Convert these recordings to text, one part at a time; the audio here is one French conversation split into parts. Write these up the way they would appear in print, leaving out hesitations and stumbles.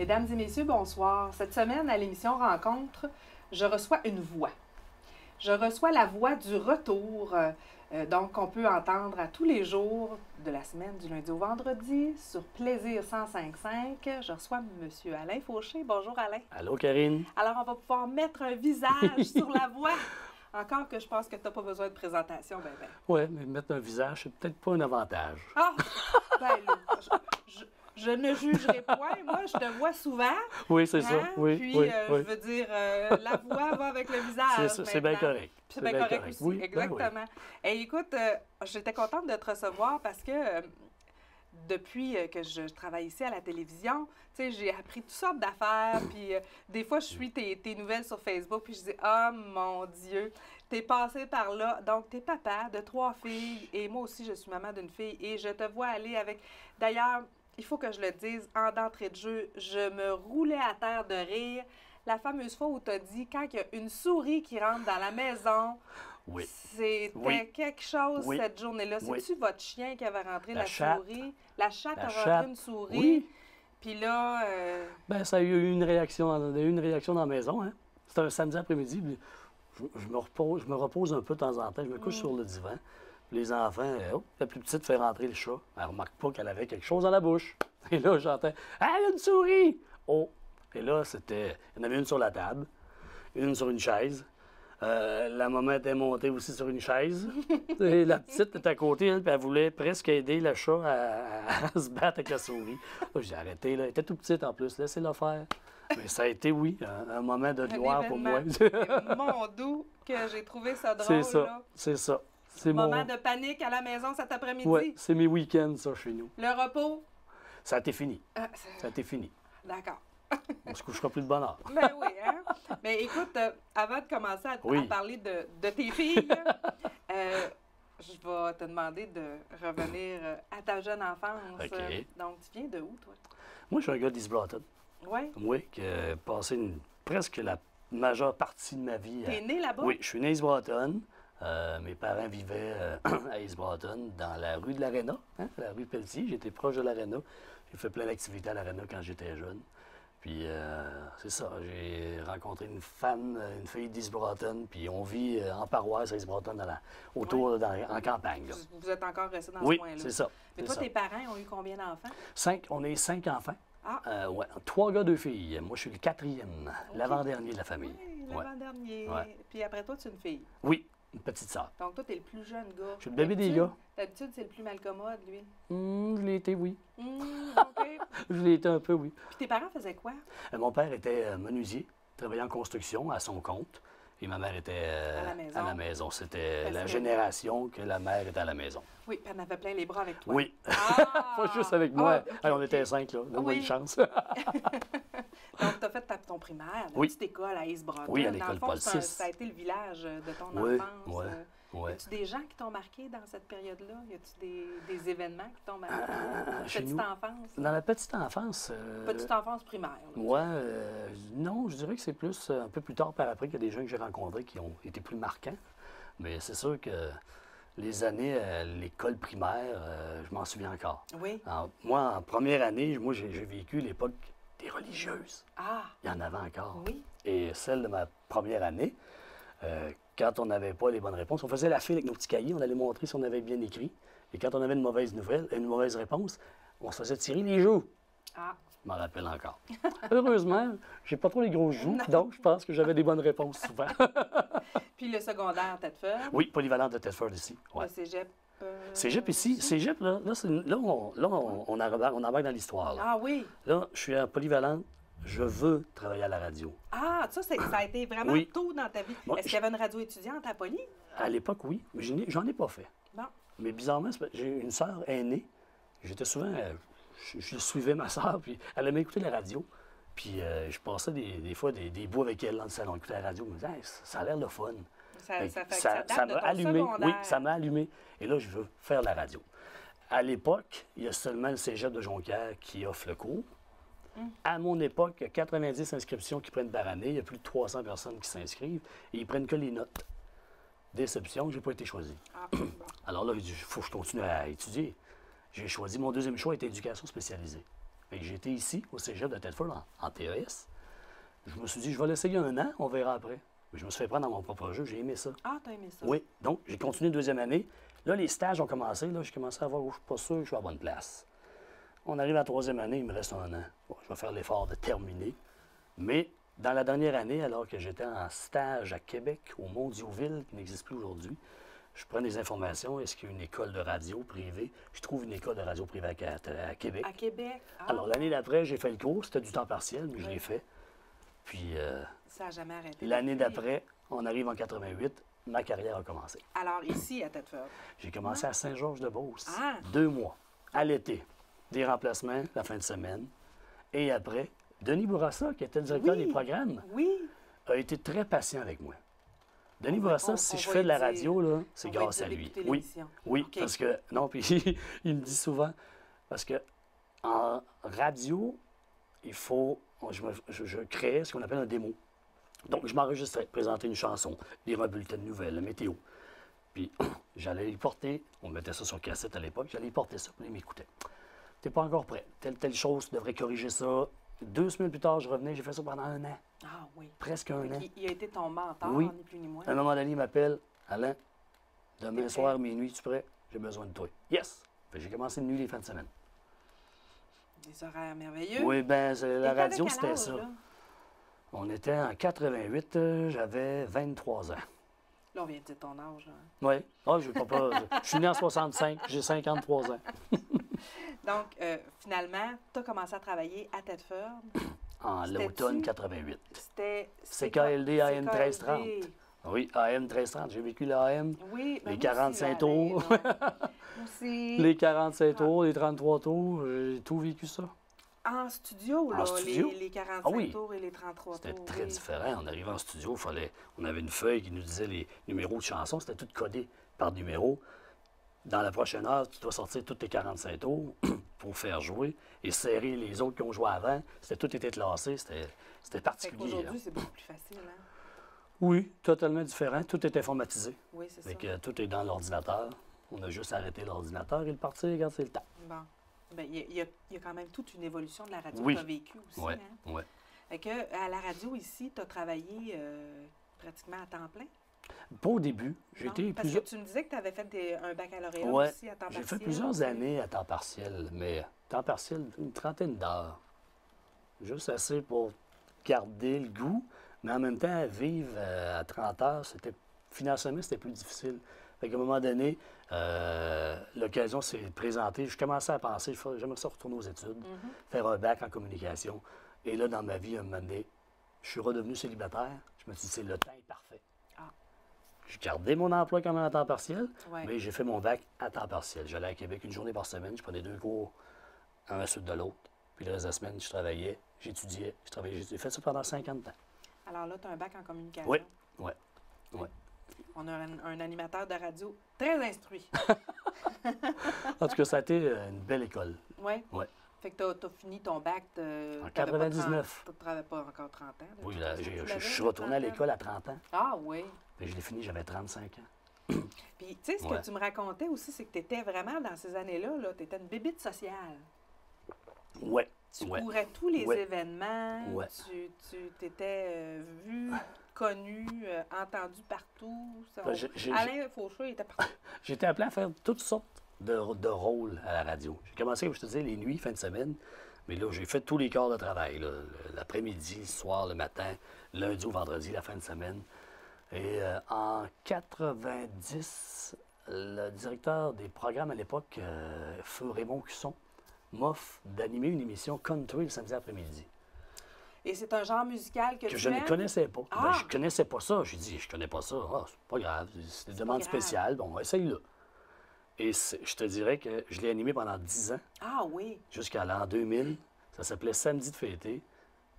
Mesdames et messieurs, bonsoir. Cette semaine, à l'émission Rencontre, je reçois une voix. Je reçois la voix du retour, donc qu'on peut entendre à tous les jours de la semaine, du lundi au vendredi, sur Plaisir 105.5. Je reçois M. Alain Fauché. Bonjour Alain. Allô Karine. Alors, on va pouvoir mettre un visage sur la voix. Encore que je pense que tu n'as pas besoin de présentation, ben. Oui, mais mettre un visage, c'est peut-être pas un avantage. Ah! Ben là, je ne jugerai point. Moi, je te vois souvent. Oui, c'est ça. Oui, Puis, oui, je veux dire, la voix va avec le visage. C'est bien correct. C'est bien correct aussi, oui, exactement. Ben oui. Et écoute, j'étais contente de te recevoir parce que depuis que je travaille ici à la télévision, tu sais, j'ai appris toutes sortes d'affaires. Puis des fois, je suis tes nouvelles sur Facebook, puis je dis, oh mon Dieu, t'es passé par là. Donc, t'es papa de 3 filles et moi aussi, je suis maman d'une fille et je te vois aller avec. D'ailleurs, il faut que je le dise, en d'entrée de jeu, je me roulais à terre de rire. La fameuse fois où tu as dit, quand il y a une souris qui rentre dans la maison, oui. C'était quelque chose cette journée-là. C'est-tu votre chien qui avait rentré la souris? La chatte a rentré une souris. Oui. Puis là... Ben, ça a eu une réaction dans la maison. Hein? C'était un samedi après-midi. Je me repose un peu de temps en temps. Je me couche sur le divan. Les enfants, la plus petite fait rentrer le chat. Elle ne remarque pas qu'elle avait quelque chose dans la bouche. Et là, j'entends « Ah, il y a une souris! » Oh! Et là, il y en avait une sur la table, une sur une chaise. La maman était montée aussi sur une chaise. Et la petite était à côté, elle, puis elle voulait presque aider le chat à se battre avec la souris. Là, j'ai arrêté, là. Elle était tout petite en plus, laissez-la faire. Mais ça a été, oui, un moment de gloire pour moi. Mon doux, que j'ai trouvé ça drôle. C'est ça, c'est ça. C'est moment de panique à la maison cet après-midi. Oui, c'est mes week-ends, ça, chez nous. Le repos? Ça a été fini. Ça a été fini. D'accord. On se couchera plus de bonne heure. Ben oui, hein? Mais écoute, avant de commencer à parler de tes filles, je vais te demander de revenir à ta jeune enfance. OK. Donc, tu viens de où, toi? Moi, je suis un gars d'East Broughton. Oui? Oui, qui a passé presque la majeure partie de ma vie. T'es né là-bas? Oui, je suis né à East Broughton. Mes parents vivaient à East Broughton, dans la rue de l'Arena, la rue Pelletier. J'étais proche de l'Arena. J'ai fait plein d'activités à l'Arena quand j'étais jeune. Puis, c'est ça, j'ai rencontré une femme, une fille d'East Broughton, puis on vit en paroisse à East Broughton, en campagne. Là. Vous êtes encore resté dans ce coin-là? Oui, c'est ça. Mais toi, tes parents ont eu combien d'enfants? 5. On est 5 enfants. Ah! 3 gars, 2 filles. Moi, je suis le 4e, l'avant-dernier de la famille. Oui, l'avant-dernier. Ouais. Puis après toi, tu es une fille? Oui, une petite sœur. Donc toi, tu es le plus jeune gars. Je suis le bébé des gars. D'habitude, c'est le plus malcommode, lui. Je l'ai été, oui. OK. Je l'ai été un peu, oui. Puis tes parents faisaient quoi? Mon père était menuisier, travaillait en construction à son compte. Et ma mère était à la maison. C'était la génération que la mère était à la maison. Oui, puis elle en avait plein les bras avec toi. Oui. Pas juste avec moi. On était 5, là. On a une chance. Donc, tu as fait ton primaire, la petite école à East Broughton. Oui, à l'école Paul VI. Ça a été le village de ton enfance. Oui. Y a-tu des gens qui t'ont marqué dans cette période-là? Y a-tu des événements qui t'ont marqué? Petite enfance? Dans la petite enfance... Petite enfance primaire. Oui, non, je dirais que c'est plus un peu plus tard par après qu'il y a des gens que j'ai rencontrés qui ont été plus marquants. Mais c'est sûr que les années à l'école primaire, je m'en souviens encore. Oui. Alors, moi, en première année, j'ai vécu l'époque des religieuses. Ah! Il y en avait encore. Oui. Et celle de ma première année, quand on n'avait pas les bonnes réponses, on faisait la file avec nos petits cahiers, on allait montrer si on avait bien écrit. Et quand on avait une mauvaise réponse, on se faisait tirer les joues. Ah! Je m'en rappelle encore. Heureusement, j'ai pas trop les grosses joues, donc je pense que j'avais des bonnes réponses souvent. Puis le secondaire, Thetford? Oui, polyvalente de Thetford ici. Ouais. Le cégep? Cégep ici. Cégep, là on embarque dans l'histoire. Ah oui? Là, je suis en polyvalente. Je veux travailler à la radio. Ah, ça a été vraiment tôt dans ta vie. Est-ce qu'il y avait une radio étudiante à Poly? À l'époque, oui. Mais j'en ai pas fait. Bon. Mais bizarrement, j'ai une sœur aînée. J'étais souvent... je suivais ma sœur, puis elle aimait écouter la radio. Puis je passais des fois des bouts avec elle dans le salon, écouter la radio. Je me disais, hey, ça a l'air le fun. Ça m'a allumé. Oui, ça m'a allumé. Et là, je veux faire la radio. À l'époque, il y a seulement le cégep de Jonquière qui offre le cours. À mon époque, il y a 90 inscriptions qui prennent par année. Il y a plus de 300 personnes qui s'inscrivent et ils prennent que les notes. Déception, je n'ai pas été choisi. Ah, bon. Alors là, il faut que je continue à étudier. J'ai choisi, mon deuxième choix était éducation spécialisée. Fait que j'ai été ici, au cégep de Thetford, en TES. Je me suis dit, je vais l'essayer 1 an, on verra après. Mais je me suis fait prendre dans mon propre jeu, j'ai aimé ça. Ah, t'as aimé ça? Oui, donc j'ai continué 2e année. Là, les stages ont commencé. Là, j'ai commencé à voir où je suis pas sûr que je suis à la bonne place. On arrive à la 3e année, il me reste 1 an. Bon, je vais faire l'effort de terminer. Mais dans la dernière année, alors que j'étais en stage à Québec, au Mondiouville, qui n'existe plus aujourd'hui, je prends des informations. Est-ce qu'il y a une école de radio privée? Je trouve une école de radio privée à Québec. À Québec? Ah, Alors, l'année d'après, j'ai fait le cours. C'était du temps partiel, mais je l'ai fait. Puis, ça n'a jamais arrêté. l'année depuis. d'après, on arrive en 88, ma carrière a commencé. Alors, ici, à Thetford. J'ai commencé à Saint-Georges-de-Beauce. Ah. 2 mois, à l'été. Des remplacements la fin de semaine. Et après, Denis Bourassa, qui était le directeur Oui. des programmes, Oui. a été très patient avec moi. Denis On va- Bourassa, on- si on je va fais de la lui dire- radio, là, c'est on va grâce lui à dire lui. d'écouter Oui, l'émission. oui, OK. parce que, non, puis il me dit souvent, parce que en radio, il faut, je créais ce qu'on appelle un démo. Donc, je m'enregistrais, présenter une chanson, lire un bulletin de nouvelles, la météo. Puis, j'allais y porter, on mettait ça sur cassette à l'époque, j'allais y porter ça, puis il m'écoutait. T'es pas encore prêt, telle chose, tu devrais corriger ça. 2 semaines plus tard, je revenais, j'ai fait ça pendant 1 an, Ah oui. presque 1 an. Il a été ton mentor, Oui. ni plus ni moins. À un moment donné, il m'appelle, Alain, demain T'es soir, prêt? minuit, tu es prêt? J'ai besoin de toi. Yes! Fait que j'ai commencé de nuit les fins de semaine. Des horaires merveilleux. Oui, ben Et la t'avais radio, quel c'était âge, ça. Là? On était en 88, j'avais 23 ans. Là, on vient de dire ton âge. Hein. Oui. Ah, je suis né en 65, j'ai 53 ans. Donc, finalement, tu as commencé à travailler à Thetford. En C'était-tu? l'automne 88. C'était... CKLD AM CKLD. 1330. Oui, AM 1330. J'ai vécu l'AM, Oui, ben les moi 45 aussi, tours. Alain, ouais. Moi aussi. les 45 tours, les 33 tours, j'ai tout vécu ça. En studio, En là, studio? les 45 Ah oui. tours et les 33 C'était tours. très oui. différent. On arrivait en studio, on avait une feuille qui nous disait les numéros de chansons. C'était tout codé par numéro. Dans la prochaine heure, tu dois sortir tous tes 45 tours pour faire jouer et serrer les autres qui ont joué avant. Tout était classé. C'était Fait particulier. qu'aujourd'hui, Là. c'est beaucoup plus facile. Hein? Oui, totalement différent. Tout est informatisé. Oui, c'est ça. Fait que tout est dans l'ordinateur. On a juste arrêté l'ordinateur et le partir quand c'est le temps. Bon. Ben, il y a quand même toute une évolution de la radio Oui. que tu as vécue aussi. Oui, Hein? oui. Fait que, à la radio ici, tu as travaillé pratiquement à temps plein. Pas au début. J'ai Non? été Parce plusieurs... que tu me disais que tu avais fait un baccalauréat Ouais, aussi à temps j'ai partiel. fait plusieurs années à temps partiel, mais temps partiel, une trentaine d'heures. Juste assez pour garder le goût, mais en même temps, vivre à 30 heures, financièrement, c'était plus difficile. Fait qu'à un moment donné, l'occasion s'est présentée. Je commençais à penser, j'aimerais ça retourner aux études, faire un bac en communication. Et là, dans ma vie, à un moment donné, je suis redevenu célibataire. Je me suis dit, c'est le temps est parfait. Ah. J'ai gardé mon emploi quand même à temps partiel, Ouais. mais j'ai fait mon bac à temps partiel. J'allais à Québec 1 journée par semaine, je prenais 2 cours, un à la suite de l'autre. Puis le reste de la semaine, je travaillais, j'étudiais, je travaillais. J'ai fait ça pendant 50 ans. Alors là, tu as un bac en communication. Oui, oui, oui. On a un animateur de radio très instruit. En tout cas, ça a été une belle école. Oui. Ouais. Fait que tu as fini ton bac. En 99. Tu n'avais pas encore 30 ans. de Oui, toute là, façon. Tu je l'avais, suis là, retourné à 30 ans? l'école à 30 ans. Ah oui. Mais je l'ai fini, j'avais 35 ans. Puis, tu sais, ce Ouais. que tu me racontais aussi, c'est que tu étais vraiment, dans ces années-là, tu étais une bébite sociale. Oui, Tu oui. courais tous les Ouais. événements. Ouais. Tu t'étais vu, connu, entendu partout. Ça, Ben, j'ai- Alain Faucheux, il était partout. J'ai été appelé à faire toutes sortes de rôles à la radio. J'ai commencé, comme je te disais, les nuits, fin de semaine. Mais là, j'ai fait tous les corps de travail. Là. L'après-midi, le soir, le matin, lundi ou vendredi, la fin de semaine. Et en 90, le directeur des programmes à l'époque, feu Raymond Cusson, m'offre d'animer une émission country le samedi après-midi. Et c'est un genre musical que Que tu je ne aimes? connaissais pas. Ah! Ben, je connaissais pas ça. J'ai dit, je connais pas ça. Ah, c'est pas grave. C'est des demandes grave. spéciales. Bon, essaye-le. Et je te dirais que je l'ai animé pendant 10 ans. Ah oui. Jusqu'à l'an 2000. Ça s'appelait Samedi de fêter.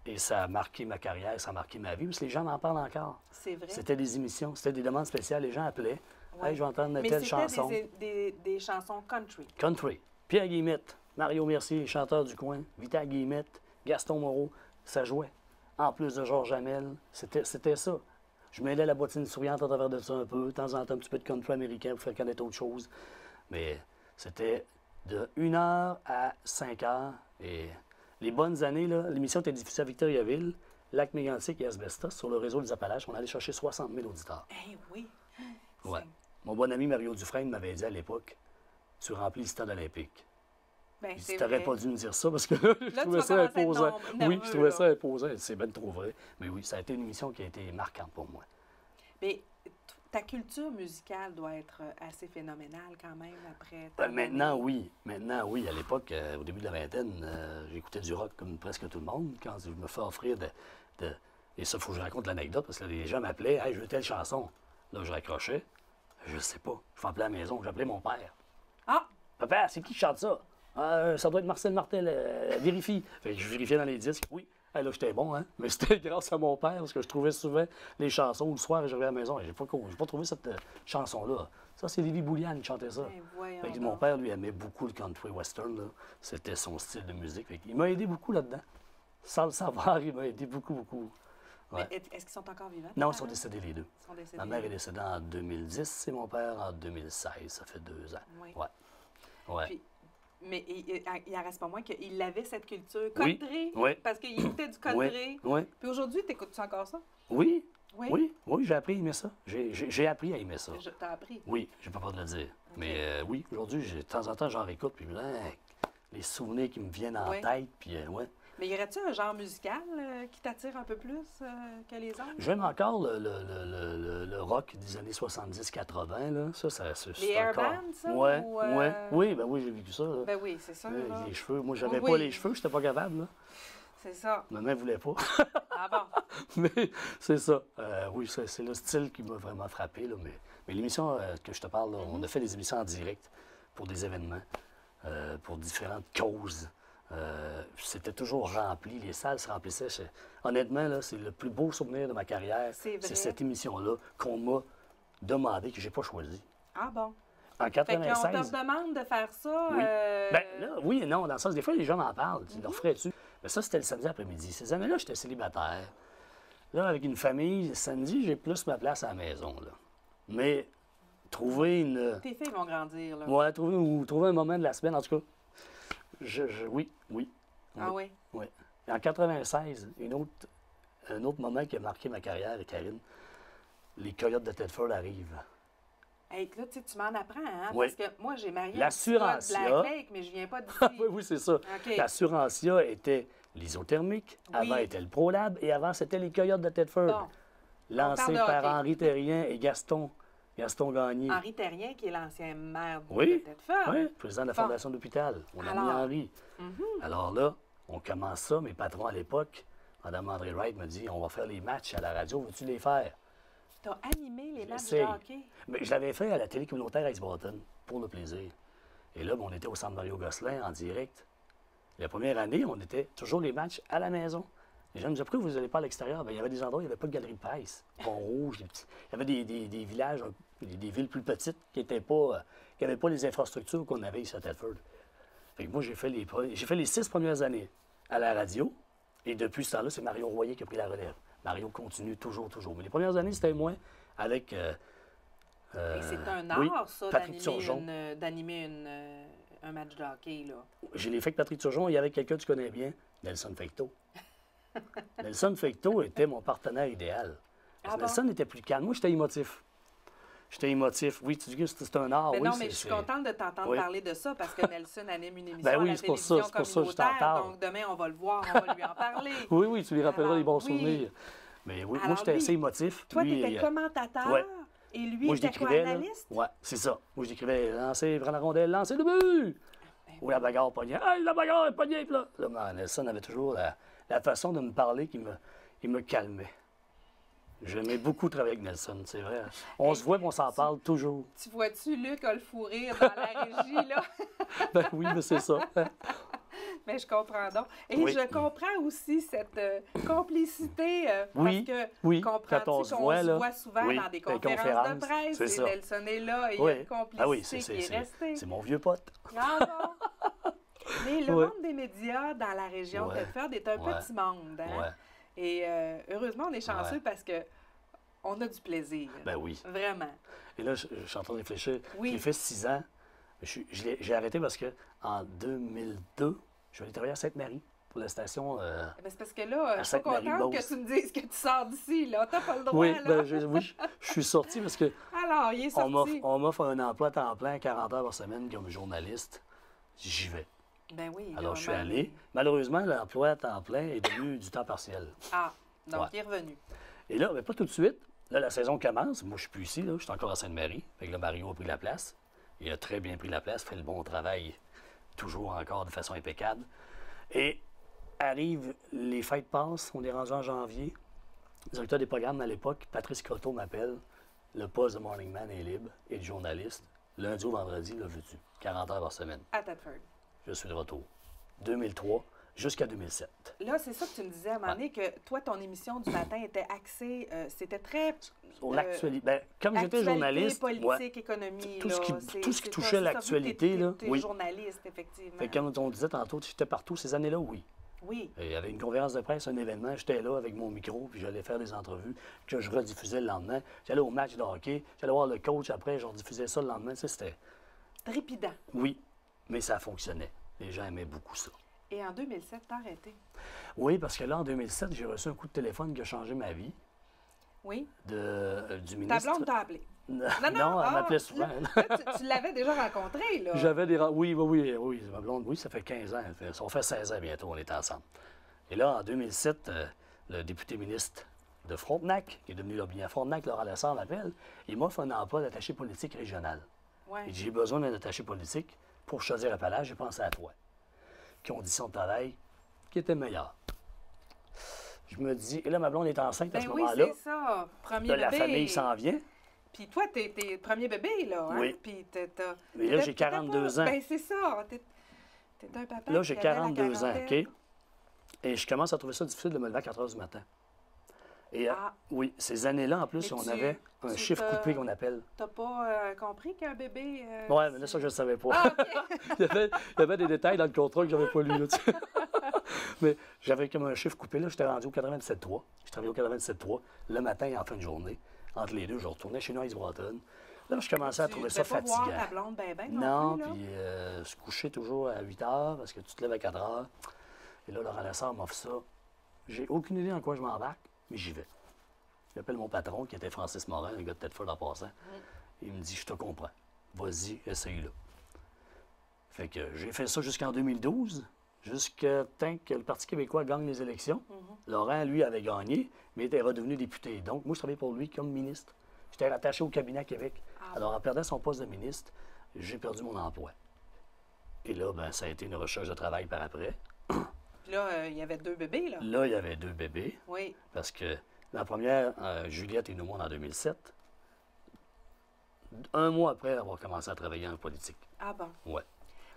Et ça a marqué ma carrière, ça a marqué ma vie, parce que les gens en parlent encore. C'est vrai. C'était des émissions, c'était des demandes spéciales. Les gens appelaient. Ouais. Hey, je vais entendre Mais telle c'était chanson. des chansons country. Country. Pierre Guillemette, Mario Mercier, les chanteurs du coin, Vita Guillemette, Gaston Moreau, ça jouait. En plus de Georges Hamel, c'était ça. Je mêlais la bottine souriante à travers de ça un peu, de temps en temps un petit peu de country américain pour faire connaître autre chose. Mais c'était de 1h à 5h et Les bonnes années, là, l'émission était diffusée à Victoriaville, Lac-Mégantic et Asbestos, sur le réseau des Appalaches. On allait chercher 60 000 auditeurs. Eh oui. Ouais. Mon bon ami Mario Dufresne m'avait dit à l'époque, tu remplis le stade olympique. Ben, Il dit, c'est t'aurais vrai. pas dû me dire ça parce que je Là, tu trouvais vas ça commencer à être imposant. Oui, nerveux, je trouvais là. ça imposant. C'est bien trop vrai. Mais oui, ça a été une émission qui a été marquante pour moi. Mais ta culture musicale doit être assez phénoménale quand même après. Maintenant, oui. Maintenant, oui. À l'époque, au début de la vingtaine, j'écoutais du rock comme presque tout le monde. Quand je me fais offrir Et ça, il faut que je raconte l'anecdote parce que là, les gens m'appelaient, hey, je veux telle chanson. Là, je raccrochais. Je sais pas. Je vais appeler à la maison. J'appelais mon père. Ah! Papa, c'est qui chante ça? Ça doit être Marcel Martel. Vérifie. Fait que je vérifiais dans les disques. Oui. Là, j'étais bon, hein? Mais c'était grâce à mon père parce que je trouvais souvent les chansons. Le soir, j'arrivais à la maison et j'ai pas trouvé cette chanson-là. Ça, c'est Lily Bouliane qui chantait ça. Ben, voyons Fait que donc. mon père, lui, aimait beaucoup le country western. Là. C'était son style de musique. Fait il m'a aidé beaucoup là-dedans. Sans le savoir, il m'a aidé beaucoup, beaucoup. Ouais. Mais est-ce qu'ils sont encore vivants? Non, tes ils sont parents? décédés les deux. Ils sont décédés. Ma mère est décédée en 2010 et mon père en 2016. Ça fait 2 ans. Oui. Ouais. Ouais. Puis, mais il en reste pas moins qu'il avait cette culture Oui, country, oui. parce qu'il écoutait du country. Oui, oui. Puis aujourd'hui, t'écoutes-tu encore ça? Oui, Oui. oui, oui, j'ai appris à aimer ça. J'ai appris à aimer ça. T'as appris. Oui, j'ai pas peur de le dire. Mais oui, aujourd'hui, de temps en temps, j'en réécoute, puis les souvenirs qui me viennent en Oui. tête, puis ouais. Mais y aurait-tu un genre musical qui t'attire un peu plus que les autres? J'aime encore le rock des années 70-80, là. C'est Les air encore... bands, ça? Ouais, ou, ouais. Oui, ben oui, j'ai vécu ça, là. Ben oui, c'est ça. là. Les cheveux, moi, j'avais Oui. pas les cheveux, j'étais pas capable, là. C'est ça. Ma mère voulait pas. Ah bon? Mais c'est ça. Oui, c'est le style qui m'a vraiment frappé. Là, mais l'émission que je te parle, là, on a fait des émissions en direct pour des événements, pour différentes causes. C'était toujours rempli. Les salles se remplissaient. Honnêtement, là, c'est le plus beau souvenir de ma carrière. C'est vrai. C'est cette émission-là qu'on m'a demandé, que j'ai pas choisi. Ah bon? En Fait qu'on 96... te demande de faire ça. Oui. Ben, là, oui et non, dans le sens, des fois, les gens m'en parlent. Ils leur ferais-tu? Mais ça, c'était le samedi après-midi. Ces années-là, j'étais célibataire. Là, avec une famille, samedi, j'ai plus ma place à la maison. Là. Mais trouver une. Tes filles vont grandir, là. Ouais, trouver un moment de la semaine, en tout cas. Oui. Ah oui? Oui. Et en 96, un autre moment qui a marqué ma carrière avec Karine, les Coyotes de Tedford arrivent. Hey, là, tu m'en apprends, hein? Oui. Parce que moi, j'ai marié L'Assurancia. Black Lake, mais je viens pas d'ici. Oui, c'est ça. OK. L'Assurancia était l'isothermique, Oui. avant était le ProLab, et avant, c'était les Coyotes de Tedford. Bon. Lancé On parle de par hockey. Henri Terrien et Gaston Gagné. Henri Terrien, qui est l'ancien maire de Oui, Tedford. oui, président de la Bon. Fondation d'hôpital. On a mis Alors. Henri. Alors là, on commence ça. Mes patrons à l'époque, Mme André Wright me dit, on va faire les matchs à la radio, veux-tu les faire? T'as animé les matchs de J'essaye. hockey. Mais je l'avais fait à la télé communautaire à Exbotton, pour le plaisir. Et là, on était au Centre Mario Gosselin en direct. La première année, on était toujours les matchs à la maison. Les gens me disaient, pourquoi vous n'allez pas à l'extérieur? Bien, il y avait des endroits où il n'y avait pas de galerie de presse. Pont-Rouge, il y avait des villages, des villes plus petites qui n'avaient pas les infrastructures qu'on avait ici à Tedford. Fait que moi, j'ai fait les 6 premières années à la radio. Et depuis ce temps-là, c'est Mario Royer qui a pris la relève. Mario continue toujours. Mais les premières années, c'était moi avec... Et c'est un art, oui, ça, Patrick Turgeon. d'animer un match de hockey, là. Je l'ai fait avec Patrick Turgeon. Il y avait quelqu'un que tu connais bien, Nelson Fecteau. Nelson Fecteau était mon partenaire idéal. Parce que Ah bon? Nelson était plus calme. Moi, j'étais émotif. Oui, tu dis que c'est un art. Mais oui, non, mais je suis contente de t'entendre Oui. parler de ça parce que Nelson anime une émission Ben oui, à la c'est pour ça, télévision c'est pour ça que je t'en communautaire. parle. Donc demain, on va le voir, on va lui en parler. Oui, tu lui rappelleras Alors, les bons oui. souvenirs. Mais oui, moi, Alors, j'étais lui, assez émotif. Toi, tu Lui, étais commentateur ouais. et lui moi, je était quoi, décrivais, là. analyste? Ouais, c'est ça. Moi, je décrivais lancer, prendre la rondelle, lancer le but. Ben Ou la bagarre pognée. Hey, la bagarre est pognée, puis là. Là, Nelson avait toujours la façon de me parler qui me calmait. J'aimais beaucoup travailler avec Nelson, c'est vrai. On se voit et on s'en parle toujours. Tu vois-tu Luc a le fou rire dans la régie, là? Ben oui, mais c'est ça. Mais je comprends donc. Et Oui. je comprends aussi cette complicité, Oui, parce que oui, comprends-tu quand on se qu'on voit, se là, voit souvent oui, dans des les conférences conférences, de presse, c'est et ça. Nelson est là, et il y a Oui. une complicité Ah oui, qui est restée. c'est mon vieux pote. Ah bon? Mais le Oui. monde des médias dans la région de Ouais. Tedford est un Ouais. petit monde. Hein? Ouais. Et heureusement, on est chanceux Ouais. parce que on a du plaisir. Ben oui. Vraiment. Et là, je suis en train de réfléchir. Oui. J'ai fait 6 ans. J'ai arrêté parce que en 2002, je suis allé travailler à Sainte-Marie pour la station. Mais c'est parce que là, je suis pas contente Sainte-Marie-de-Beauce. que tu me dises que tu sors d'ici, là. T'as pas le droit, Oui, là. ben, je suis sorti parce que Alors, il est sorti. on m'offre un emploi à temps plein, 40 heures par semaine comme journaliste. J'y vais. Ben oui. Alors, là, je suis ben, allé. Malheureusement, l'emploi à temps plein est devenu du temps partiel. Ah, donc Ouais. il est revenu. Et là, mais pas tout de suite. Là, la saison commence. Moi, je suis plus ici, là. Je suis encore à Sainte-Marie. Fait que là, Mario a pris la place. Il a très bien pris la place, fait le bon travail, toujours encore de façon impeccable. Et arrivent, les fêtes passent, on est rendu en janvier. Le directeur des programmes à l'époque, Patrice Croteau, m'appelle. Le poste de Morning Man est libre et de journaliste. Lundi au vendredi, là, veux-tu? 40 heures par semaine. À Thetford. Je suis de retour. 2003 jusqu'à 2007. Là, c'est ça que tu me disais à un moment donné, que toi, ton émission du matin était axée, c'était très... Sur l'actualité. Ben, comme j'étais actualité, journaliste, politique, ouais, économie, tout ce qui- là, tout ce qui c'est touchait ça, vu que l'actualité, là, t'es oui. journaliste, effectivement. fait que comme on disait tantôt, j'étais partout. Ces années-là, oui. Oui. Il y avait une conférence de presse, un événement, j'étais là avec mon micro, puis j'allais faire des entrevues que je rediffusais le lendemain. J'allais au match de hockey, j'allais voir le coach après, je rediffusais ça le lendemain. Tu sais, c'était... Trépidant. Oui, mais ça fonctionnait. Les gens aimaient beaucoup ça. Et en 2007, t'as arrêté. Oui, parce que là, en 2007, j'ai reçu un coup de téléphone qui a changé ma vie Oui. du Ta ministre. blonde t'a appelé. Non, non, elle m'appelait là, souvent. Là, tu l'avais déjà rencontré, là. J'avais des... Oui, ma blonde, oui, ça fait 15 ans. On fait 16 ans bientôt, on est ensemble. Et là, en 2007, le député ministre de Frontenac, qui est devenu là bien Frontenac, Laurent Lessard m'appelle, il m'offre un emploi d'attaché politique régional. Ouais. Il dit, j'ai besoin d'un attaché politique pour choisir Appalaches, j'ai pensé à toi. Conditions de travail qui étaient meilleures. Je me dis, et là, ma blonde est enceinte à ce Ben oui, moment-là. c'est ça. Premier Là, bébé. la famille s'en vient. Puis toi, t'es le premier bébé, là. Hein? Oui. Puis Mais là, j'ai 42 ans. Ben c'est ça. T'es un papa. Là, j'ai qui avait la 42 ans, OK? quarantaine. Et je commence à trouver ça difficile de me lever à 4 heures du matin. Et Ah. oui, ces années-là, en plus, Mais on tu- avait un tu chiffre t'as- coupé qu'on appelle. T'as pas compris qu'un bébé... Oui, mais là, ça, je ne le savais pas. Ah, OK. il y avait des détails dans le contrat que j'avais pas lu. Là, tu sais. Mais j'avais comme un chiffre coupé. Là, j'étais rendu au 97.3. Je travaillais au 97.3 le matin et en fin de journée. Entre les deux, je retournais chez nous à East Broughton. Là, je commençais à trouver ça Tu devais pas voir fatigant. ta blonde ben Non, plus, là. puis se coucher toujours à 8 heures parce que tu te lèves à 4 heures. Et là, Laurent Lessard m'offre ça. J'ai aucune idée en quoi je m'embarque, mais j'y vais. J'appelle mon patron, qui était Francis Morin, un gars de Thetford en passant. Il me dit, je te comprends. Vas-y, essaye-le. Fait que j'ai fait ça jusqu'en 2012, jusqu'à temps que le Parti québécois gagne les élections. Laurent, lui, avait gagné, mais était redevenu député. Donc, moi, je travaillais pour lui comme ministre. J'étais rattaché au cabinet à Québec. Alors, en perdant son poste de ministre, j'ai perdu mon emploi. Et là, ben, ça a été une recherche de travail par après. Puis là, il y avait 2 bébés, là. Là, il y avait 2 bébés, Oui. parce que la première, Juliette et nous en 2007, un mois après avoir commencé à travailler en politique. Ah bon. Ouais.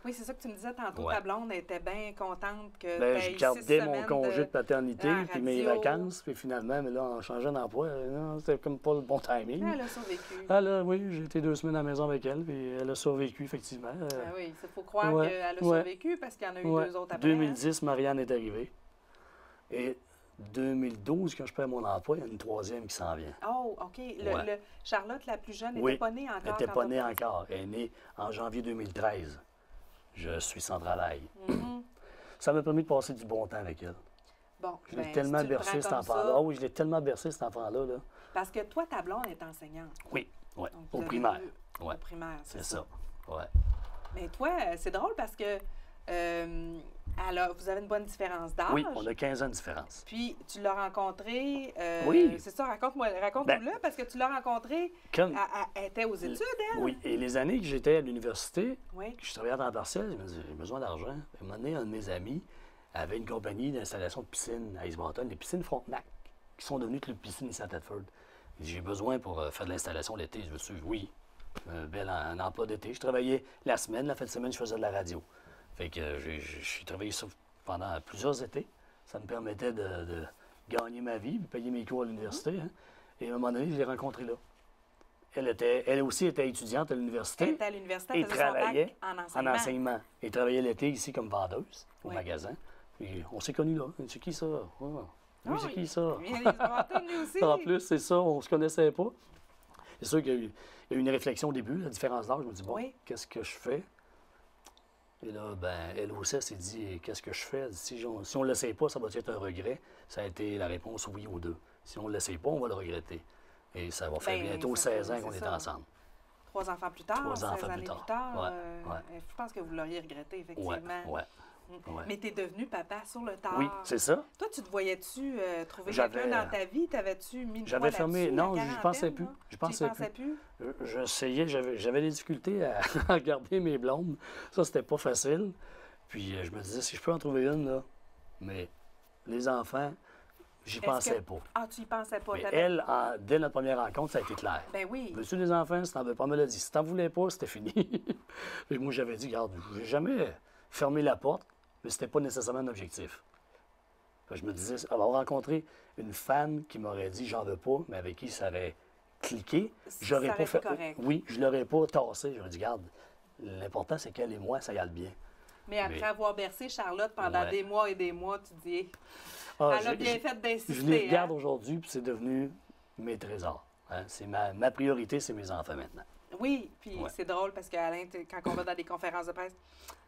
Oui, c'est ça que tu me disais tantôt. Ouais. Ta blonde était bien contente que Ben, t'aies je 6 gardais mon semaines congé de paternité, à la puis mes radio. vacances, puis finalement, mais là, en changeant d'emploi, non, c'était comme pas le bon timing. Elle a survécu. Ah là, oui, j'ai été 2 semaines à la maison avec elle, puis elle a survécu, effectivement. Ah oui, il faut croire ouais, qu'elle a ouais. survécu parce qu'il y en a eu Ouais. 2 autres après. 2010, Marianne est arrivée. Et 2012, quand je perds mon emploi, il y a une 3e qui s'en vient. Oh, OK. Ouais. Charlotte, la plus jeune, Oui, n'était pas née encore. elle n'était quand pas t'as née fait- encore. Elle est née en janvier 2013. Je suis sans travail. Mhm. Ça m'a permis de passer du bon temps avec elle. Bon, Je l'ai ben, tellement si tu le bercé, prends cet comme ça, enfant-là. Ah oui, je l'ai tellement bercé, cet enfant-là. Là. Parce que toi, ta blonde est enseignante. Oui, oui, Donc, au vous avez primaire. eu- Ouais. Au primaire, C'est ça. Ouais. Mais toi, c'est drôle parce que vous avez une bonne différence d'âge. Oui, on a 15 ans de différence. Puis tu l'as rencontré. Oui. C'est ça, raconte-nous-le, parce que tu l'as rencontré. Comme, Elle était aux études, elle? oui, et les années que j'étais à l'université, Oui. que je travaillais à temps partiel, je me disais, j'ai besoin d'argent. À un moment donné, un de mes amis avait une compagnie d'installation de piscine à East Broughton, les piscines Frontenac, qui sont devenues Club Piscine ici à Thetford. Il dit, j'ai besoin pour faire de l'installation l'été. Je me suis dit, oui, un emploi d'été. Je travaillais la semaine, la fin de semaine, je faisais de la radio. Fait que j'ai travaillé ça pendant plusieurs étés. Ça me permettait de gagner ma vie, de payer mes cours à l'université. Hein. Et à un moment donné, je l'ai rencontrée là. Elle aussi était étudiante à l'université. Elle était à l'université, Et elle faisait son travaillait bac en en enseignement. enseignement. Et travaillait l'été ici comme vendeuse au Oui. magasin. Puis on s'est connus là. C'est qui ça? Ah. Oui, Ah, c'est qui ça? Il vient d'East-Broughton, lui aussi. En plus, c'est ça, on se connaissait pas. C'est sûr qu'il y a eu une réflexion au début, la différence d'âge. Je me dis, bon, Oui. qu'est-ce que je fais? Et là, ben, elle aussi, elle s'est dit, qu'est-ce que je fais? Si on ne l'essaye pas, ça va être un regret. Ça a été la réponse oui aux deux. Si on ne l'essaye pas, on va le regretter. Et ça va faire bientôt 16 ans qu'on est ensemble. 3 enfants plus tard, 3 enfants 16 années plus tard. Ouais. Je pense que vous l'auriez regretté, effectivement. Ouais. Mais tu es devenu papa sur le tard. Oui, c'est ça. Toi, tu te voyais-tu trouver quelqu'un dans ta vie? T'avais-tu mis une fois J'avais fermé. Non, là-dessus, je pensais plus. là? Je pensais plus. J'essayais, j'avais des difficultés à regarder mes blondes. Ça, c'était pas facile. Puis je me disais, si je peux en trouver une, là. Mais les enfants, j'y pensais pas. Ah, tu y pensais pas. Mais elle, dès notre première rencontre, ça a été clair. Ben oui. Veux-tu des enfants? Si t'en veux pas, me l'a dit. Si t'en voulais pas, c'était fini. Et moi, j'avais dit, regarde, j'ai jamais fermé la porte, mais c'était pas nécessairement un objectif. Je me disais, avoir rencontré une femme qui m'aurait dit, j'en veux pas, mais avec qui ça aurait cliqué, j'aurais pas fait. Correct. Oui, je l'aurais pas tassé. J'aurais dit, regarde, l'important, c'est qu'elle et moi, ça y aille bien. Mais après avoir bercé Charlotte pendant des mois et des mois, tu dis, elle a bien fait d'insister. Je les regarde aujourd'hui, puis c'est devenu mes trésors. Hein? C'est ma priorité, c'est mes enfants maintenant. Oui, puis c'est drôle parce qu'Alain, quand on va dans des conférences de presse,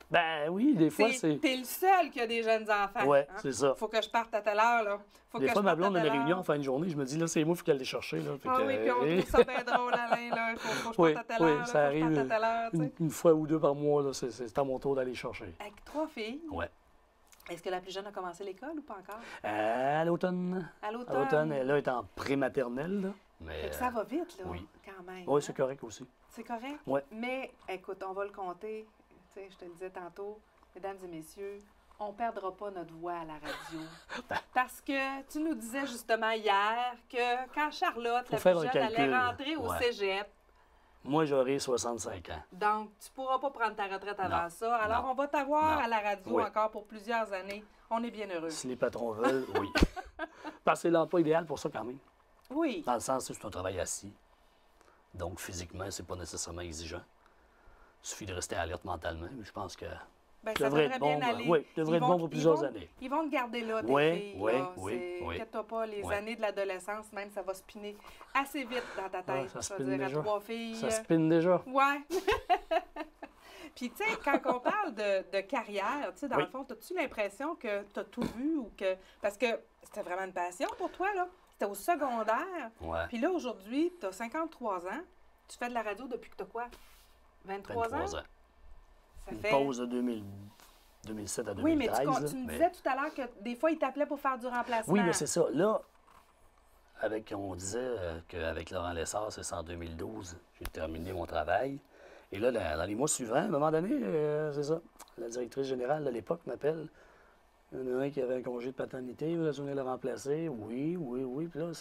ben oui, des fois, c'est... T'es le seul qui a des jeunes enfants. Oui, hein? c'est ça. Faut que je parte à telle heure, là. Des fois, ma blonde a une réunion en fin de journée, je me dis, là, c'est moi, il faut qu'elle les chercher. Là. Ah oui, puis on trouve ça bien drôle, Alain, là. Faut que je parte à telle heure, ça arrive faut que je parte à telle heure, tu sais. une fois ou deux par mois, là, c'est à mon tour d'aller chercher. Avec 3 filles. Oui. Est-ce que la plus jeune a commencé l'école ou pas encore? À l'automne. À l'automne. À l'automne, elle est en prématernelle, là. Mais, ça va vite, là, oui. quand même. Oui, c'est correct aussi. C'est correct? Oui. Mais, écoute, on va le compter. Tu sais, je te le disais tantôt, mesdames et messieurs, on ne perdra pas notre voix à la radio. Parce que tu nous disais justement hier que quand Charlotte, la plus jeune, allait rentrer au cégep, moi, j'aurai 65 ans. Donc, tu ne pourras pas prendre ta retraite avant ça. Alors, on va t'avoir à la radio encore pour plusieurs années. On est bien heureux. Si les patrons veulent, oui. Parce que c'est l'emploi idéal pour ça quand même. Oui. Dans le sens où c'est un travail assis. Donc, physiquement, c'est pas nécessairement exigeant. Il suffit de rester alerte mentalement. Mais je pense que ça devrait être bien bon, aller. Oui, devrait être bon pour plusieurs années. Ils vont te garder là, tes filles. Oui. Inquiète-toi pas, les années de l'adolescence, même, ça va spinner assez vite dans ta tête. Ça je veux dire, déjà. À 3 filles. Ça spinne déjà. Ouais. Puis, tu sais, quand on parle de carrière, tu sais, dans le fond, as-tu l'impression que tu as tout vu ou que... Parce que c'était vraiment une passion pour toi, là. C'était au secondaire. Ouais. Puis là, aujourd'hui, tu as 53 ans. Tu fais de la radio depuis que tu as quoi? 23 ans? Ça fait... Une pause de 2007 à 2013. Oui, mais tu me disais tout à l'heure que des fois, ils t'appelaient pour faire du remplacement. Oui, mais c'est ça. Là, on disait qu'avec Laurent Lessard, c'est en 2012, j'ai terminé mon travail. Et là, dans les mois suivants, à un moment donné, c'est ça, la directrice générale de l'époque m'appelle. Il y en a un qui avait un congé de paternité, il a sonné le remplacer. Oui. Puis là,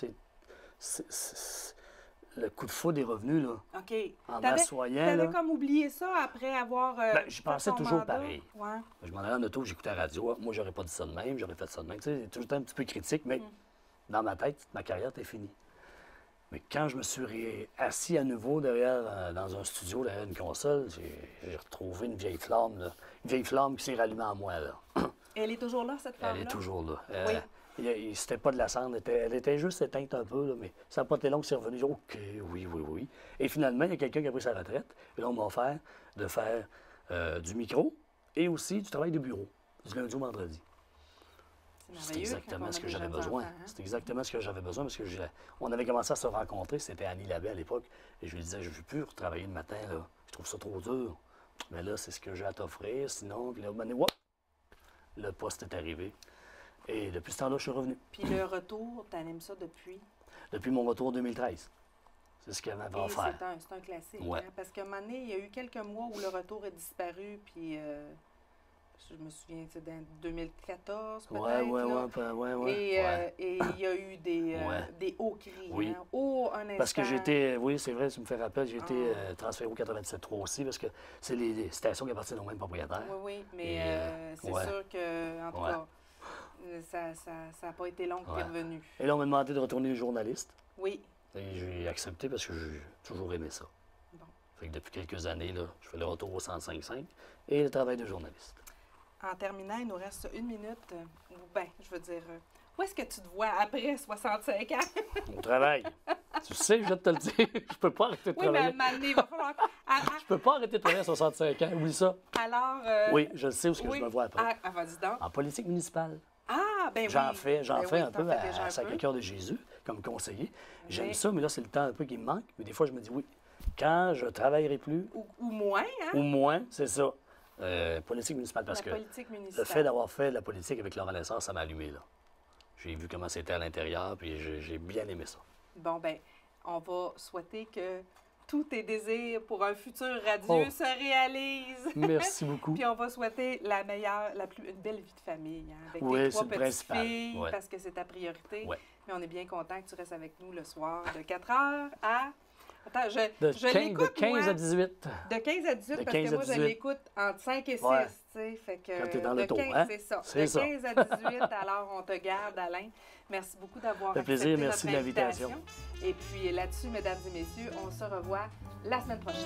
le coup de foudre est revenu, là. OK. En m'assoyant. Tu avais comme oublié ça après avoir. J'y pensais toujours pareil. Ouais. Je m'en allais en auto, j'écoutais la radio. Moi, j'aurais pas dit ça de même, j'aurais fait ça de même. Tu sais, c'est toujours un petit peu critique, mais dans ma tête, ma carrière était finie. Mais quand je me suis assis à nouveau dans un studio, derrière une console, j'ai retrouvé une vieille flamme, là. Une vieille flamme qui s'est rallumée en moi, là. Elle est toujours là, cette flamme-là? Elle est toujours là. Oui. C'était pas de la cendre, elle était juste éteinte un peu, là, mais ça n'a pas été long que c'est revenu. OK, oui. Et finalement, il y a quelqu'un qui a pris sa retraite, et là, on m'a offert de faire du micro et aussi du travail de bureau, du lundi au vendredi. C'est exactement ce que j'avais besoin. C'est exactement ce que j'avais besoin parce que on avait commencé à se rencontrer. C'était Annie Labbé à l'époque. Et je lui disais, je ne veux plus retravailler le matin. Là. Je trouve ça trop dur. Mais là, c'est ce que j'ai à t'offrir. Sinon, puis là, le poste est arrivé. Et depuis ce temps-là, je suis revenu. Puis le retour, tu animes ça depuis? Depuis mon retour en 2013. C'est ce qu'elle m'avait offert. C'est un classique. Ouais. Hein? Parce qu'à un moment donné, il y a eu quelques mois où le retour a disparu. Puis... je me souviens, c'est en 2014, peut-être. Et il y a eu des hauts cris. Oui. Hein? Oh, un instant. Parce que c'est vrai, tu me fais rappel, j'ai été transféré au 97.3 aussi, parce que c'est les stations qui appartiennent au même propriétaire. Oui, mais c'est sûr que, en tout cas, ça n'a pas été long que tu es revenu. Et là, on m'a demandé de retourner journaliste. Oui. Et j'ai accepté parce que j'ai toujours aimé ça. Bon. Fait que depuis quelques années, là, je fais le retour au 105.5 et le travail de journaliste. En terminant, il nous reste 1 minute. Je veux dire, où est-ce que tu te vois après 65 ans? Au travail. Tu sais, je vais te le dire. Je peux pas arrêter de travailler. Oui, mais à un moment donné, il va falloir... peux pas arrêter de travailler à 65 ans. Oublie ça. Alors... Oui, je sais où ce que oui. je me vois après. Vas-y donc. En politique municipale. Ah, ben oui. J'en fais Ben un oui, peu t'en fais déjà à un Sacré-Cœur de Jésus comme conseiller. J'aime Mais- ça, mais là, c'est le temps un peu qui me manque. Mais des fois, je me dis oui. Quand je travaillerai plus, Ou moins, hein? ou moins, c'est ça. Politique municipale, parce La que politique le municipale. fait d'avoir fait de la politique avec Laurent Lessard, ça m'a allumé, là. J'ai vu comment c'était à l'intérieur, puis j'ai bien aimé ça. Bon, ben, on va souhaiter que tous tes désirs pour un futur radieux Oh. se réalisent. Merci beaucoup. Puis on va souhaiter la meilleure, une belle vie de famille, hein, avec Oui, tes c'est trois le petites principal. filles, Ouais. parce que c'est ta priorité. Ouais. Mais on est bien content que tu restes avec nous le soir de 4h à... Attends, De je 15, l'écoute, de 15 moi, à 18. de 15 à 18, De parce 15 que à moi, je 18. l'écoute entre 5 et 6, Ouais. tu sais, fait que... Quand t'es dans de l'auto, 15, hein? c'est ça. C'est De ça. 15 à 18, alors on te garde, Alain. Merci beaucoup d'avoir Ça fait accepté plaisir, merci notre de l'invitation. invitation. Et puis là-dessus, mesdames et messieurs, on se revoit la semaine prochaine.